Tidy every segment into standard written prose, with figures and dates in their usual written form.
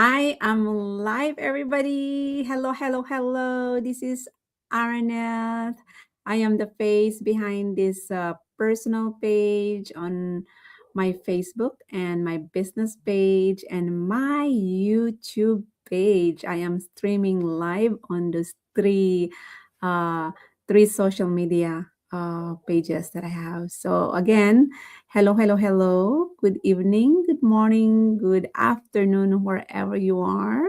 I am live, everybody. Hello, hello, hello. This is Araneth. I am the face behind this personal page on my Facebook and my business page and my YouTube page. I am streaming live on those uh, three social media pages that I have. So again, hello, hello, hello. Good evening, good morning, good afternoon, wherever you are.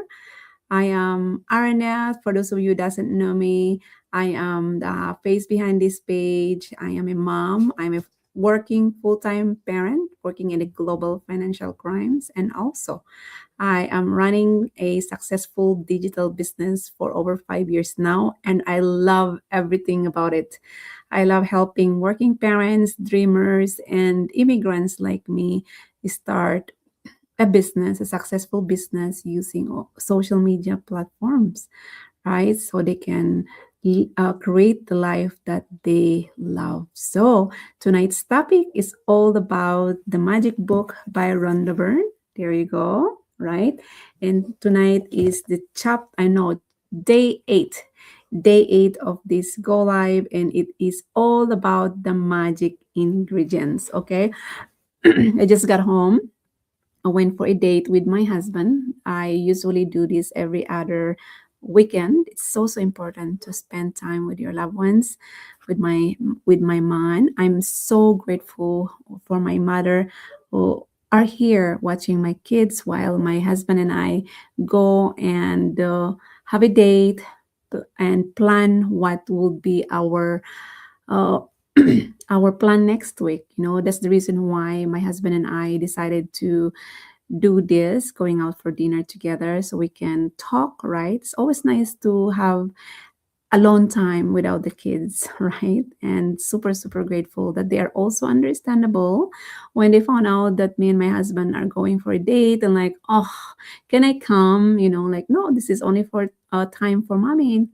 I am Araneth. For those of you who doesn't know me, I am the face behind this page. I am a mom. I'm a working full-time parent working in the global financial crimes, and also I am running a successful digital business for over 5 years now, and I love everything about it. I love helping working parents, dreamers, and immigrants like me start a business, a successful business using social media platforms, right? So they can create the life that they love. So tonight's topic is all about the magic book by Rhonda Byrne. There you go, right? And tonight is the I know, day eight. Day eight of this go live, and it is all about the magic ingredients. Okay. I just got home. I went for a date with my husband. I usually do this every other weekend. It's so important to spend time with your loved ones, with my mom. I'm so grateful for my mother who are here watching my kids while my husband and I go and have a date and plan what will be uh, our plan next week. That's the reason why my husband and I decided to do this, going out for dinner together so we can talk, right? It's always nice to have alone time without the kids, right? And super, super grateful that they are also understandable when they found out that me and my husband are going for a date and like, oh, can I come? Like, no, this is only for time for mommy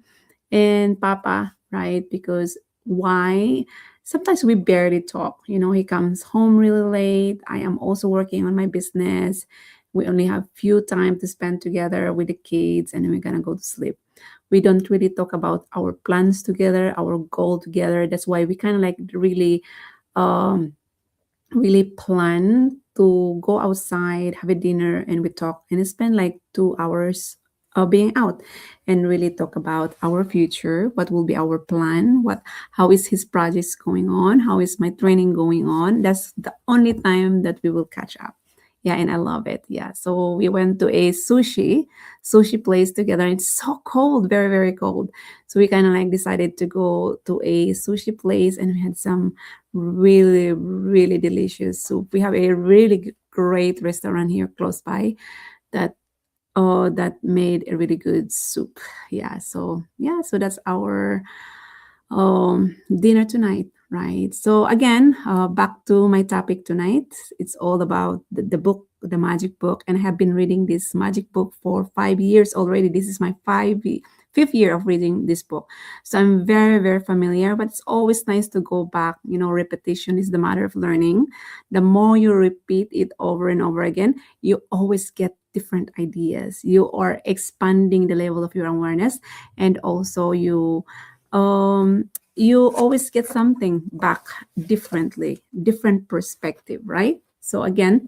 and papa, right? Because why? Sometimes we barely talk. He comes home really late. I am also working on my business. We only have few time to spend together with the kids, and then we're gonna go to sleep. We don't really talk about our plans together, our goal together. That's why we kind of like um, really plan to go outside, have a dinner, and we talk and spend like 2 hours being out and really talk about our future, what will be our plan, how is his projects going on, how is my training going on. That's the only time that we will catch up. Yeah, and I love it. Yeah, so we went to a sushi place together. It's so cold, very, very cold. So we kind of like decided to go to a sushi place, and we had some really, really delicious soup. We have a really great restaurant here close by that that made a really good soup. So that's our dinner tonight, right? So again, back to my topic tonight. It's all about the book, the magic book, and I have been reading this magic book for 5 years already. This is my fifth year of reading this book, so I'm very, very familiar. But it's always nice to go back. Repetition is the mother of learning. The more you repeat it over and over again, you always get different ideas. You are expanding the level of your awareness, and also you always get something back differently, different perspective, right? So again,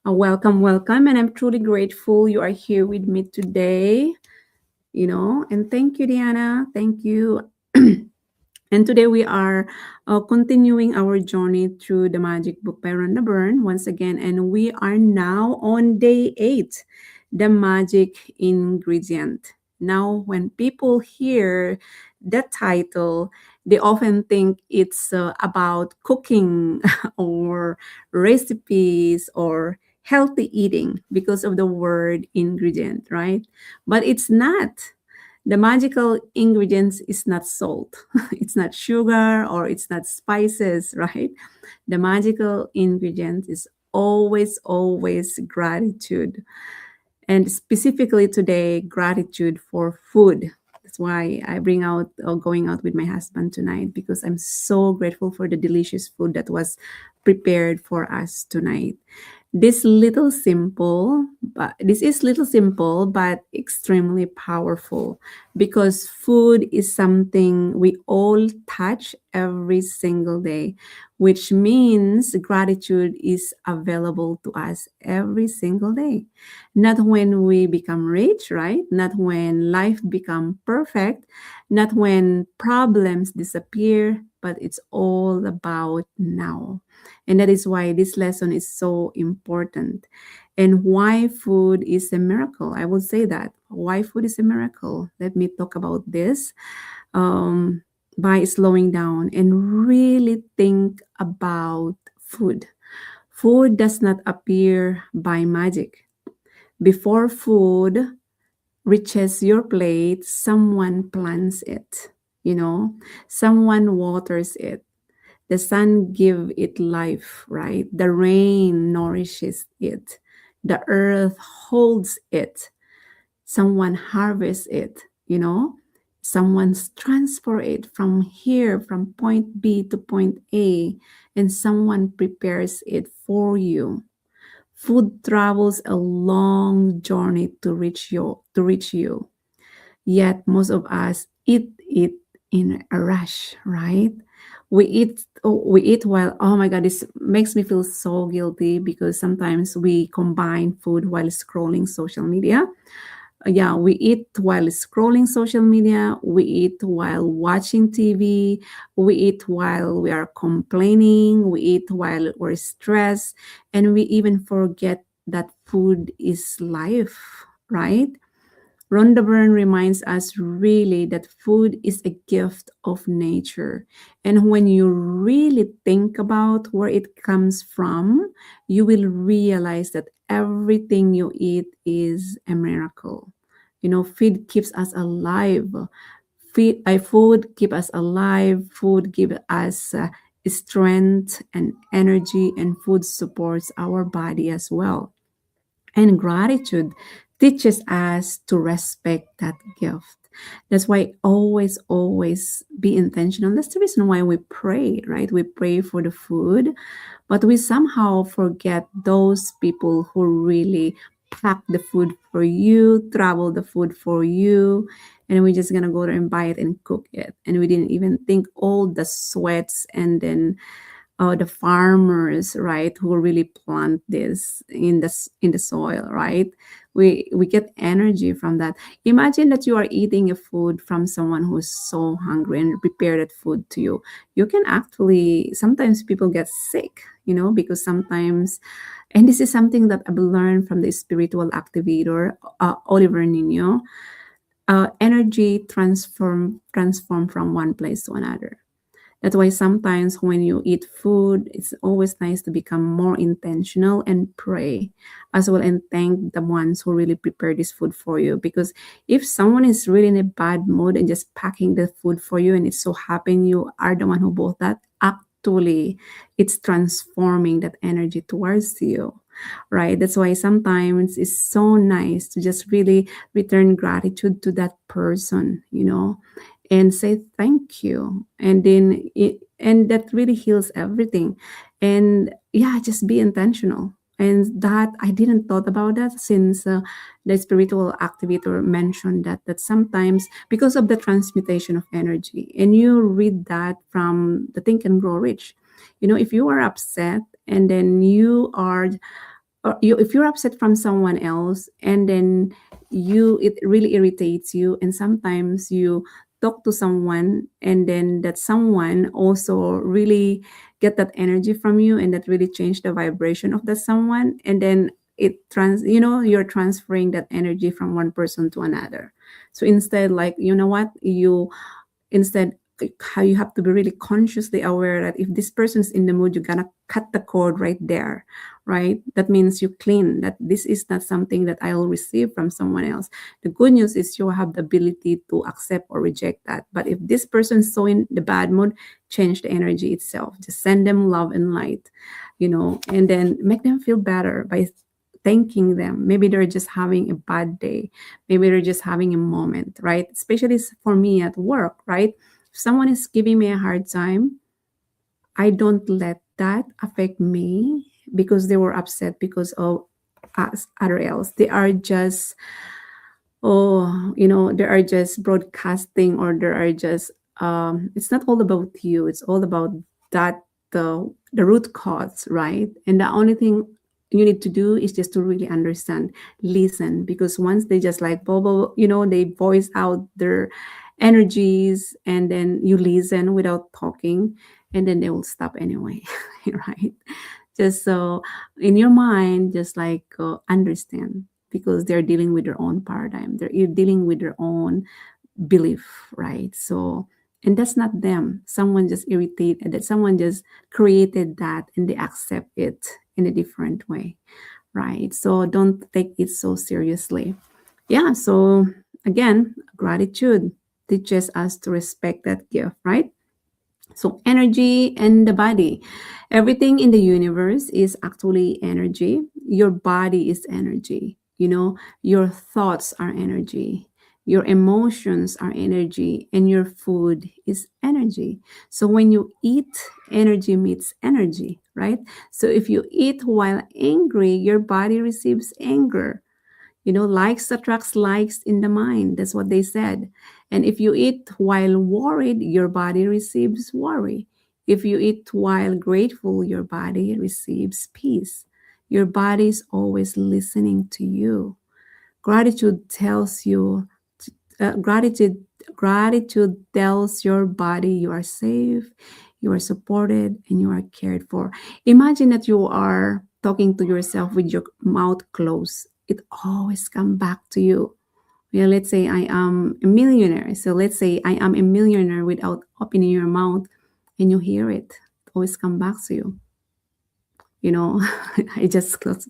welcome, welcome, and I'm truly grateful you are here with me today. And thank you, Diana. Thank you. And today we are continuing our journey through the Magic Book by Rhonda Byrne once again, and we are now on day eight, the magic ingredient. Now, when people hear the title, they often think it's about cooking or recipes or healthy eating because of the word ingredient, right? But it's not. The magical ingredients is not salt, it's not sugar, or it's not spices, right? The magical ingredient is always, always gratitude. And specifically today, gratitude for food. That's why I bring out going out with my husband tonight, because I'm so grateful for the delicious food that was prepared for us tonight. This is little simple but extremely powerful because food is something we all touch every single day, which means gratitude is available to us every single day. Not when we become rich, right? Not when life become perfect, not when problems disappear, but it's all about now. And that is why this lesson is so important. And why food is a miracle. I will say that. Why food is a miracle. Let me talk about this um, by slowing down and really think about food. Food does not appear by magic. Before food reaches your plate, someone plants it, you know, someone waters it, the sun give it life, right? The rain nourishes it. The earth holds it. Someone harvests it, you know? Someone's transfer it from here, from point B to point A, and someone prepares it for you. Food travels a long journey to reach you. Yet most of us eat it in a rush, right? We eat while, oh my god, this makes me feel so guilty because sometimes we combine food while scrolling social media. Yeah, we eat while scrolling social media, we eat while watching TV, we eat while we are complaining, we eat while we're stressed, and we even forget that food is life, right? Rhonda Byrne reminds us really that food is a gift of nature. And when you really think about where it comes from, you will realize that everything you eat is a miracle. You know, food keeps us alive. Food keep us alive. Food give us strength and energy, and food supports our body as well. And gratitude teaches us to respect that gift. That's why always be intentional. That's the reason why we pray, right? We pray for the food, but we somehow forget those people who really pack the food for you, travel the food for you, and we're just gonna go there and buy it and cook it. And we didn't even think all the sweats and then the farmers, right, who really plant this in the soil, right? We get energy from that. Imagine that you are eating a food from someone who's so hungry and prepare that food to you. You can actually, sometimes people get sick, because sometimes, and this is something that I've learned from the spiritual activator, Oliver Nino. Energy transform from one place to another. That's why sometimes when you eat food, it's always nice to become more intentional and pray as well, and thank the ones who really prepare this food for you. Because if someone is really in a bad mood and just packing the food for you, and it's so happen you are the one who bought that, actually it's transforming that energy towards you. Right. That's why sometimes it's so nice to just really return gratitude to that person, and say thank you, and then and that really heals everything. And yeah, just be intentional. And that I didn't thought about that since the spiritual activator mentioned that sometimes because of the transmutation of energy, and you read that from the Think and Grow Rich. If you are upset and then you are or if you're upset from someone else, and then it really irritates you, and sometimes you talk to someone, and then that someone also really get that energy from you, and that really change the vibration of that someone, and then you're transferring that energy from one person to another. So instead, like, you know what, instead, how you have to be really consciously aware that if this person's in the mood, you're gonna cut the cord right there, right? That means you clean that this is not something that I'll receive from someone else. The good news is you have the ability to accept or reject that. But if this person's so in the bad mood, change the energy itself. Just send them love and light, and then make them feel better by thanking them. Maybe they're just having a bad day. Maybe they're just having a moment, right? Especially for me at work, right? If someone is giving me a hard time, I don't let that affect me because they were upset because of us other else. They are just, oh, they are just broadcasting, or they are just, it's not all about you, it's all about that, the root cause, right? And the only thing you need to do is just to really understand, listen, because once they just like bubble, they voice out their energies, and then you listen without talking, and then they will stop anyway. Right? Just so in your mind, just like, understand, because they're dealing with their own paradigm, you're dealing with their own belief, right? So, and that's not them, someone just irritated that, someone just created that, and they accept it in a different way, right? So don't take it so seriously. Yeah, so again, gratitude teaches us to respect that gift, right? So, energy and the body. Everything in the universe is actually energy. Your body is energy. Your thoughts are energy. Your emotions are energy, and your food is energy. So, when you eat, energy meets energy, right? So, if you eat while angry, your body receives anger. Likes attracts likes in the mind. That's what they said. And if you eat while worried, your body receives worry. If you eat while grateful, your body receives peace. Your body is always listening to you. Gratitude tells you, uh, gratitude, gratitude tells your body you are safe, you are supported, and you are cared for. Imagine that you are talking to yourself with your mouth closed. It always come back to you. Well, let's say I am a millionaire. So let's say I am a millionaire without opening your mouth, and you hear it. It always come back to you. You know, I just close,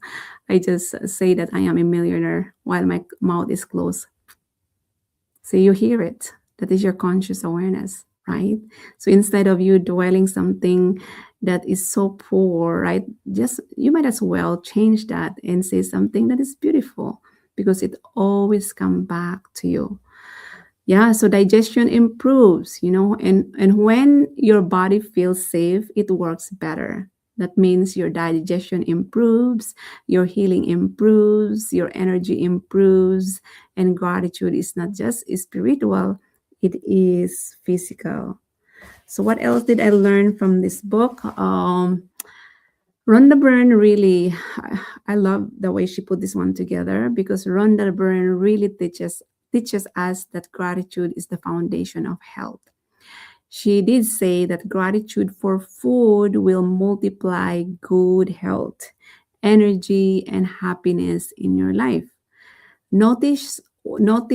I just say that I am a millionaire while my mouth is closed. So you hear it. That is your conscious awareness, right? So instead of you dwelling something that is so poor, right? Just you might as well change that and say something that is beautiful, because it always come back to you. Yeah, so digestion improves, and when your body feels safe, it works better. That means your digestion improves, your healing improves, your energy improves, and gratitude is not just spiritual, it is physical. So what else did I learn from this book? Rhonda Byrne really, I love the way she put this one together, because Rhonda Byrne really teaches us that gratitude is the foundation of health. She did say that gratitude for food will multiply good health, energy, and happiness in your life. Notice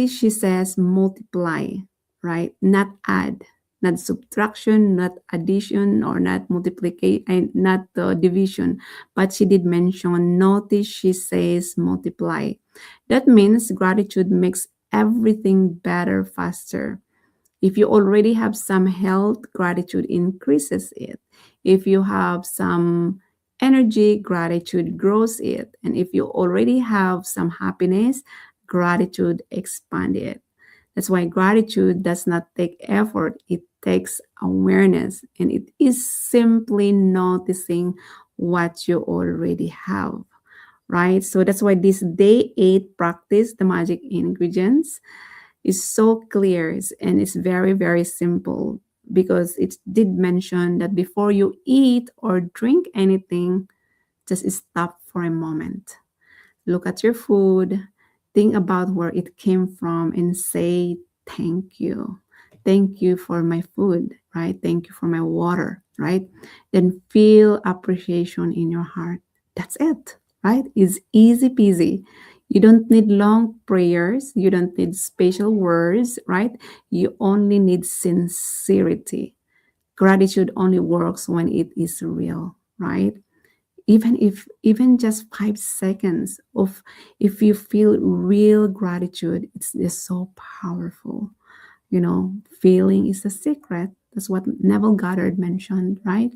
she says multiply, right? Not add, not subtraction, not addition, or not multiplication, and not division. But she did mention, notice she says multiply. That means gratitude makes everything better faster. If you already have some health, gratitude increases it. If you have some energy, gratitude grows it. And if you already have some happiness, gratitude expands it. That's why gratitude does not take effort, it takes awareness. And it is simply noticing what you already have, right? So that's why this day 8 practice, the magic ingredients, is so clear, and it's very, very simple, because it did mention that before you eat or drink anything, just stop for a moment. Look at your food, think about where it came from, and say, thank you. Thank you for my food, right? Thank you for my water, right? Then feel appreciation in your heart. That's it, right? It's easy peasy. You don't need long prayers. You don't need special words, right? You only need sincerity. Gratitude only works when it is real, right? Even just 5 seconds of, if you feel real gratitude, it's just so powerful. Feeling is a secret. That's what Neville Goddard mentioned, right?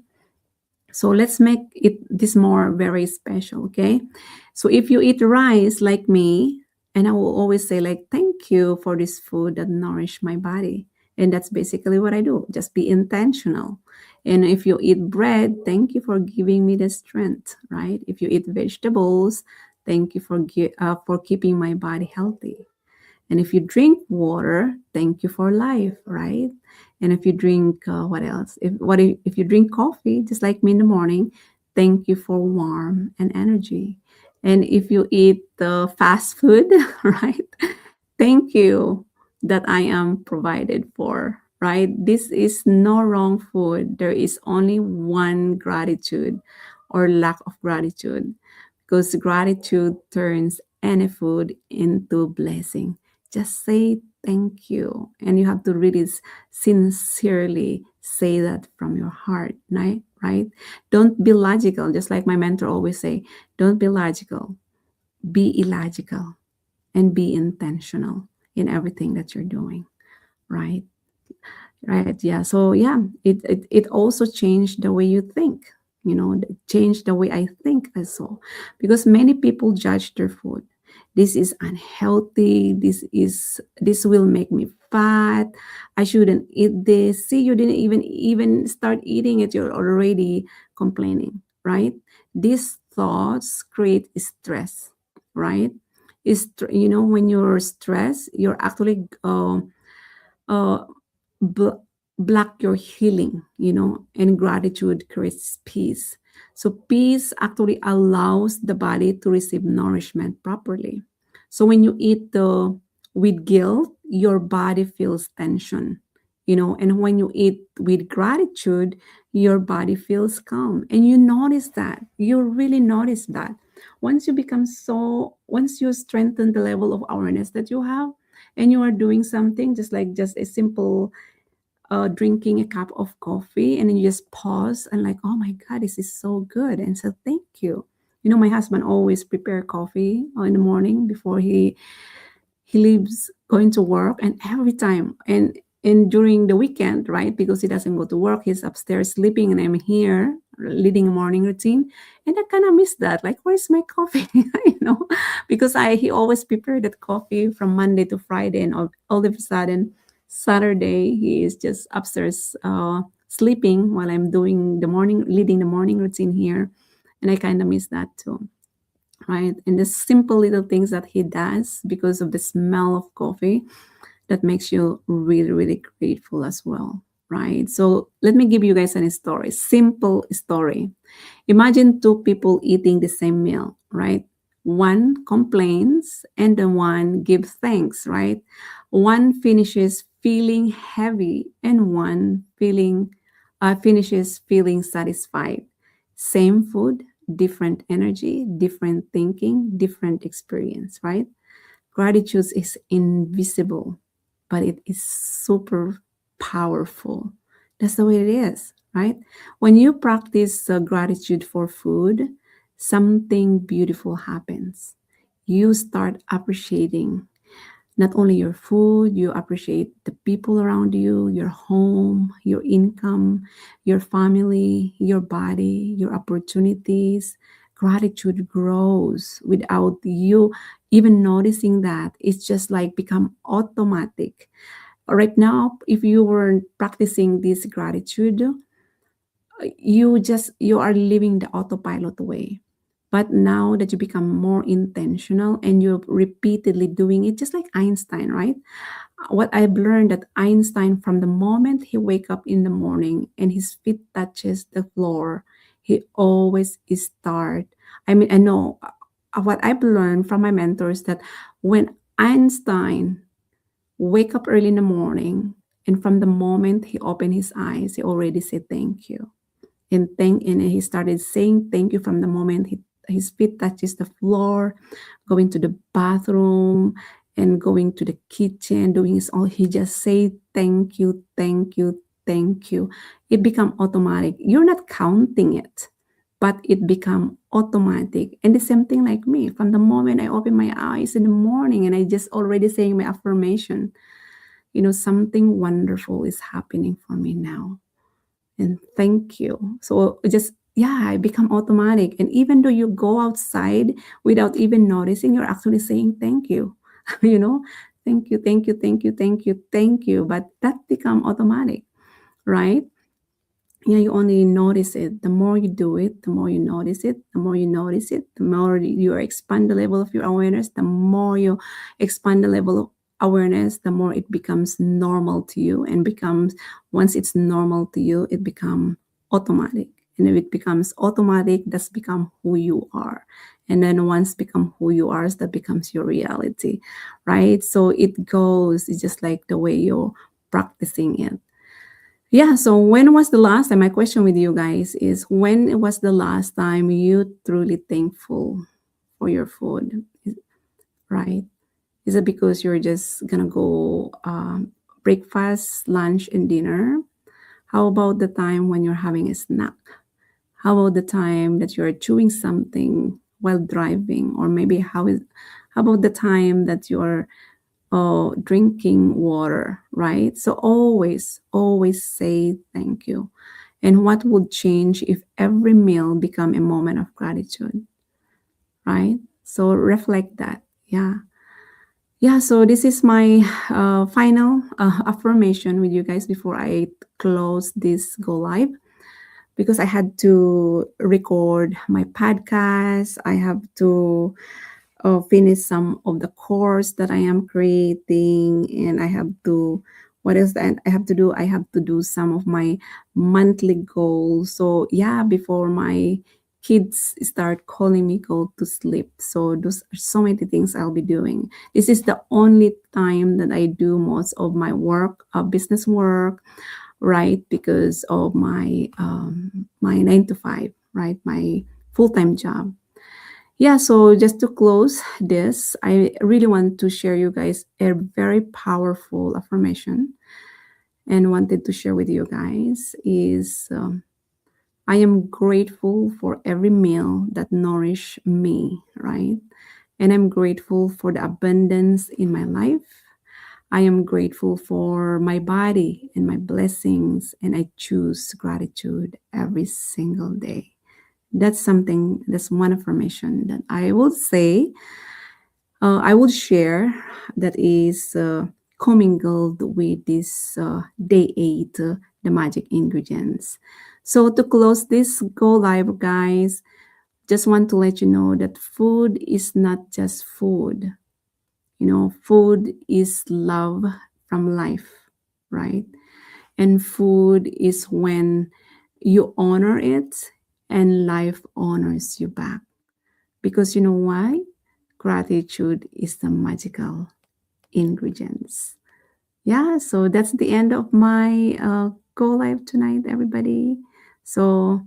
So let's make it this more very special, okay? So if you eat rice like me, and I will always say like, thank you for this food that nourish my body. And that's basically what I do. Just be intentional. And if you eat bread, thank you for giving me the strength, right? If you eat vegetables, thank you for keeping my body healthy. And if you drink water, thank you for life, right? And if you drink what else? If you drink coffee, just like me in the morning, thank you for warmth and energy. And if you eat fast food, right? Thank you that I am provided for, right? This is no wrong food. There is only one gratitude or lack of gratitude, because gratitude turns any food into blessing. Just say thank you. And you have to really sincerely say that from your heart, right? Right? Don't be logical. Just like my mentor always say, don't be logical. Be illogical and be intentional in everything that you're doing, right? Right. Yeah. So yeah, it also changed the way you think. Changed the way I think as well, because many people judge their food. This is unhealthy. This will make me fat. I shouldn't eat this. See, you didn't even start eating it. You're already complaining, right? These thoughts create stress, right? When you're stressed, you're actually uh, bl- block your healing, and gratitude creates peace. So, peace actually allows the body to receive nourishment properly. So, when you eat with guilt, your body feels tension, and when you eat with gratitude, your body feels calm. And you notice that. You really notice that. Once you strengthen the level of awareness that you have, and you are doing something just a simple drinking a cup of coffee, and then you just pause and like, oh my god, this is so good, and so thank you. My husband always prepare coffee in the morning before he leaves going to work, and every time, and during the weekend, right, because he doesn't go to work, he's upstairs sleeping and I'm here leading a morning routine. And I kind of miss that, like, where's my coffee? Because he always prepared that coffee from Monday to Friday, and all of a sudden Saturday he is just upstairs sleeping while I'm leading the morning routine here. And I kind of miss that too, right? And the simple little things that he does because of the smell of coffee, that makes you really, really grateful as well, right? So let me give you guys a story, simple story. Imagine two people eating the same meal, right? One complains and the one gives thanks, right? One finishes feeling heavy and one finishes feeling satisfied. Same food, different energy, different thinking, different experience, right? Gratitude is invisible, but it is super powerful. That's the way it is, right? When you practice gratitude for food, something beautiful happens. You start appreciating not only your food, you appreciate the people around you, your home, your income, your family, your body, your opportunities. Gratitude grows without you even noticing that. It's just like become automatic. Right now, if you were practicing this gratitude, you are living the autopilot way. But now that you become more intentional and you're repeatedly doing it, just like Einstein, right? What I've learned, that Einstein, from the moment he wake up in the morning and his feet touches the floor, he always start. I mean, I know what I've learned from my mentors, that when Einstein wake up early in the morning, and from the moment he opened his eyes, he already said thank you. And he started saying thank you from the moment his feet touches the floor, going to the bathroom and going to the kitchen, doing his all. He just say thank you, thank you, thank you. It become automatic. You're not counting it, but it become automatic. And the same thing like me. From the moment I open my eyes in the morning and I just already saying my affirmation, something wonderful is happening for me now, and thank you. So just, yeah, I become automatic. And even though you go outside without even noticing, you're actually saying thank you. you know thank you, thank you, thank you, thank you, thank you. But that become automatic, right? Yeah, you only notice it. The more you do it, the more you notice it. The more you notice it, the more you expand the level of your awareness. The more you expand the level of awareness, the more it becomes normal to you, and becomes, once it's normal to you, it becomes automatic. And if it becomes automatic, that's become who you are. And then once become who you are, that becomes your reality, right? So it goes, it's just like the way you're practicing it. Yeah, so when was the last time? My question with you guys is, when was the last time you truly thankful for your food? Right? Is it because you're just gonna go breakfast, lunch, and dinner? How about the time when you're having a snack? How about the time that you're chewing something while driving? Or maybe how about the time that you're drinking water, right? So always say thank you. And what would change if every meal become a moment of gratitude, right? So reflect that. Yeah. Yeah, so this is my final affirmation with you guys before I close this go live, because I had to record my podcast. I have to finish some of the course that I am creating, and I have to, what else that I have to do? I have to do some of my monthly goals. So yeah, before my kids start calling me go to sleep. So those are so many things I'll be doing. This is the only time that I do most of my work, business work, right? Because of my 9 to 5, right? My full-time job. Yeah, so just to close this, I really want to share you guys a very powerful affirmation, and wanted to share with you guys is, I am grateful for every meal that nourish me, right? And I'm grateful for the abundance in my life. I am grateful for my body and my blessings, and I choose gratitude every single day. That's one affirmation that I will say, I will share, that is commingled with this day 8, the magic ingredients. So to close this go live, guys, just want to let you know that food is not just food. You know, food is love from life, right? And food is when you honor it, and life honors you back. Because you know why? Gratitude is the magical ingredients. Yeah, so that's the end of my go live tonight, everybody. So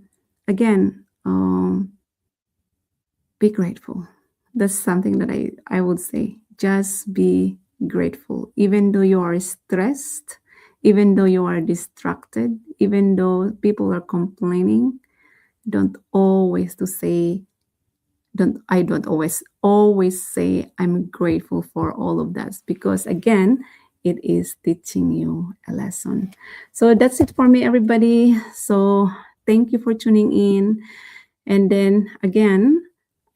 again, be grateful. That's something that I would say. Just be grateful. Even though you are stressed, even though you are distracted, even though people are complaining, don't always to say don't always say I'm grateful for all of that, because again, it is teaching you a lesson. So that's it for me, everybody. So thank you for tuning in. And then again,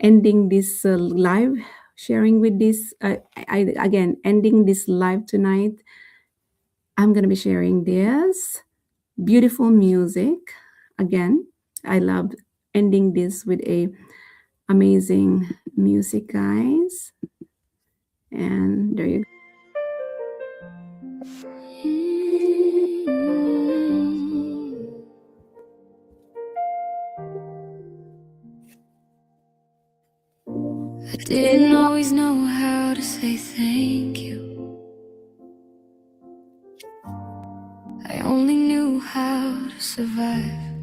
ending this live, sharing with this, I again ending this live tonight. I'm gonna be sharing this beautiful music again. I love ending this with a amazing music, guys. And there you go. I didn't always know how to say thank you. I only knew how to survive.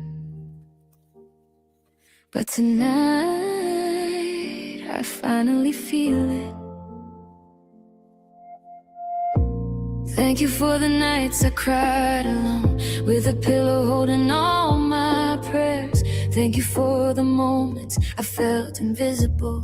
But tonight, I finally feel it. Thank you for the nights I cried alone, with a pillow holding all my prayers. Thank you for the moments I felt invisible.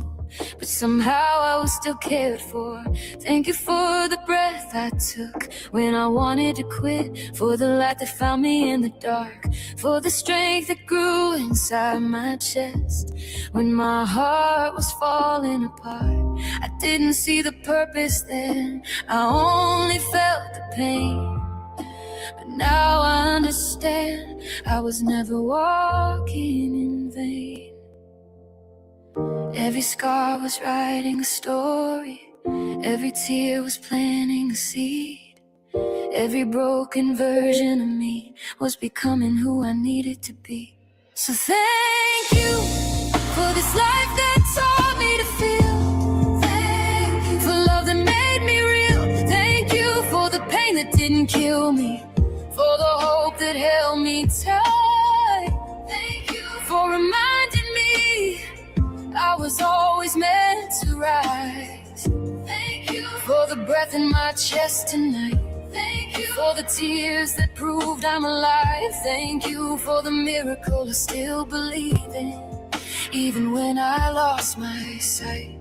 but somehow I was still cared for. Thank you for the breath I took when I wanted to quit, for the light that found me in the dark, for the strength that grew inside my chest when my heart was falling apart. I didn't see the purpose then, I only felt the pain. But now I understand, I was never walking in vain. Every scar was writing a story, every tear was planting a seed. Every broken version of me was becoming who I needed to be. So thank you for this life that taught me to feel. Thank you for love that made me real. Thank you for the pain that didn't kill me, for the hope that held me tight. Thank you for reminding me I was always meant to rise. Thank you for the breath in my chest tonight. Thank you for the tears that proved I'm alive. Thank you for the miracle I still believe in, even when I lost my sight.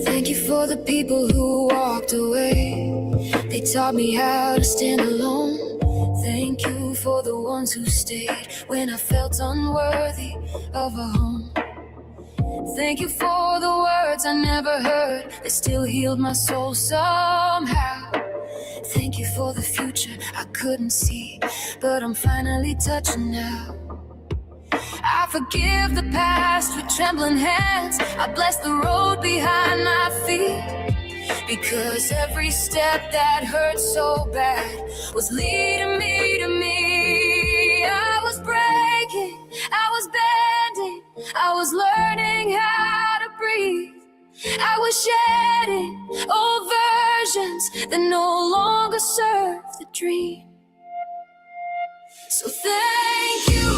Thank you for the people who walked away. They taught me how to stand alone. Thank you for the ones who stayed when I felt unworthy of a home. Thank you for the words I never heard that still healed my soul somehow. Thank you for the future I couldn't see, but I'm finally touching now. I forgive the past with trembling hands. I bless the road behind my feet, because every step that hurt so bad was leading me to me. I was breaking, I was bending, I was learning how to breathe. I was shedding old versions that no longer serve the dream. So thank you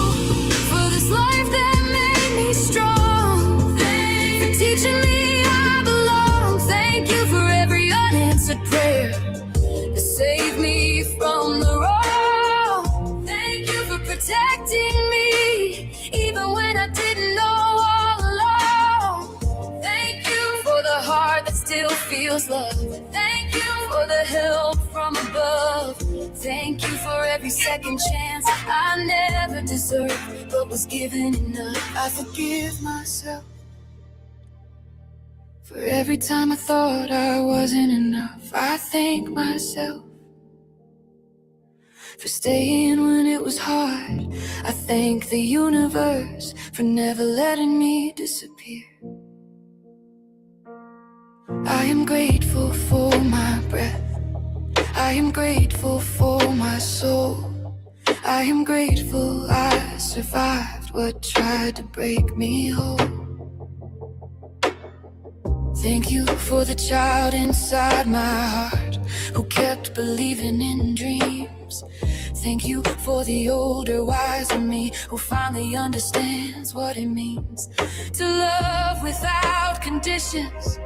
for this life that made me strong. Thank you for teaching me I belong. Thank you for every unanswered prayer that saved me from the wrong. Thank you for protecting me even when I didn't know all along. Thank you for the heart that still feels love. Thank you for the help from above. Thank you for every second chance I never deserved, but was given enough. I forgive myself for every time I thought I wasn't enough. I thank myself for staying when it was hard. I thank the universe for never letting me disappear. I am grateful for my breath. I am grateful for my soul. I am grateful I survived what tried to break me whole. Thank you for the child inside my heart who kept believing in dreams. Thank you for the older, wiser me who finally understands what it means to love without conditions,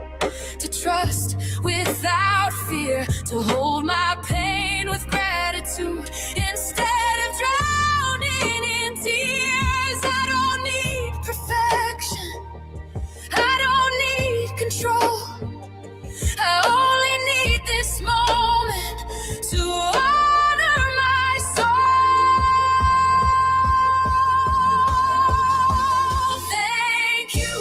to trust without fear, to hold my pain with gratitude instead of drowning in tears. I don't need perfection, I don't need control. I only need this moment to honor my soul. Thank you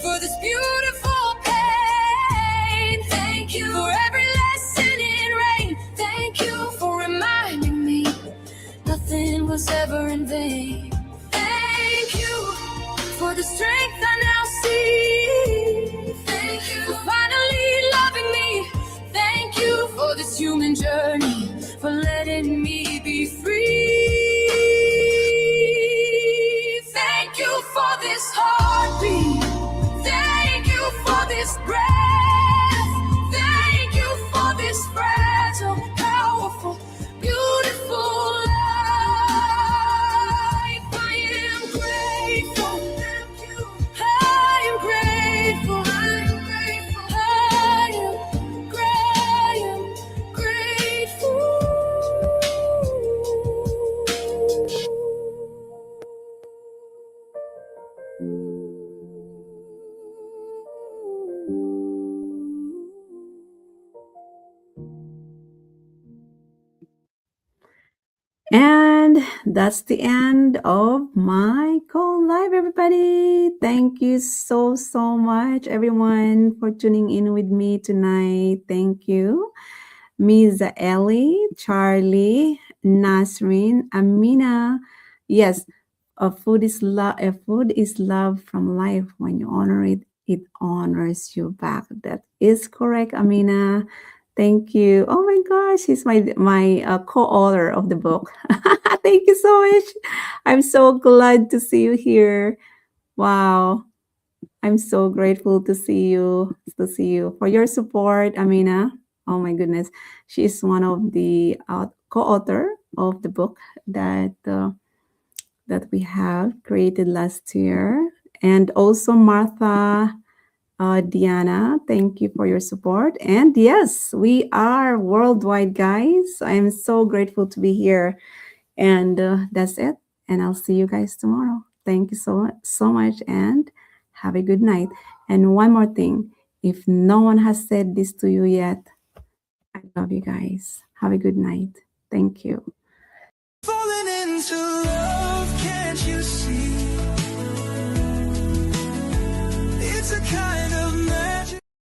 for this beautiful pain. Thank you for every lesson in rain. Thank you for reminding me nothing was ever in vain. Thank you for the strength I now see. Thank you for finally loving me. Thank you for this human journey, for letting me be free. Thank you for this heartbeat. Thank you for this breath. Thank you for this fragile, powerful, beautiful life. I am grateful. I am grateful. I am grateful. I am grateful. And that's the end of my call live, everybody. Thank you so, so much, everyone, for tuning in with me tonight. Thank you. Ms. Ellie, Charlie, Nasrin, Amina. Yes, a food is love. A food is love from life. When you honor it, it honors you back. That is correct, Amina. Thank you. Oh my gosh, he's my co-author of the book. Thank you so much. I'm so glad to see you here. Wow. I'm so grateful to see you for your support, Amina. Oh my goodness, she is one of the co-author of the book that we have created last year, and also Martha, Diana. Thank you for your support. And yes, we are worldwide, guys. I am so grateful to be here. And that's it. And I'll see you guys tomorrow. Thank you so much, and have a good night. And one more thing, if no one has said this to you yet, I love you guys. Have a good night. Thank you. Falling into love.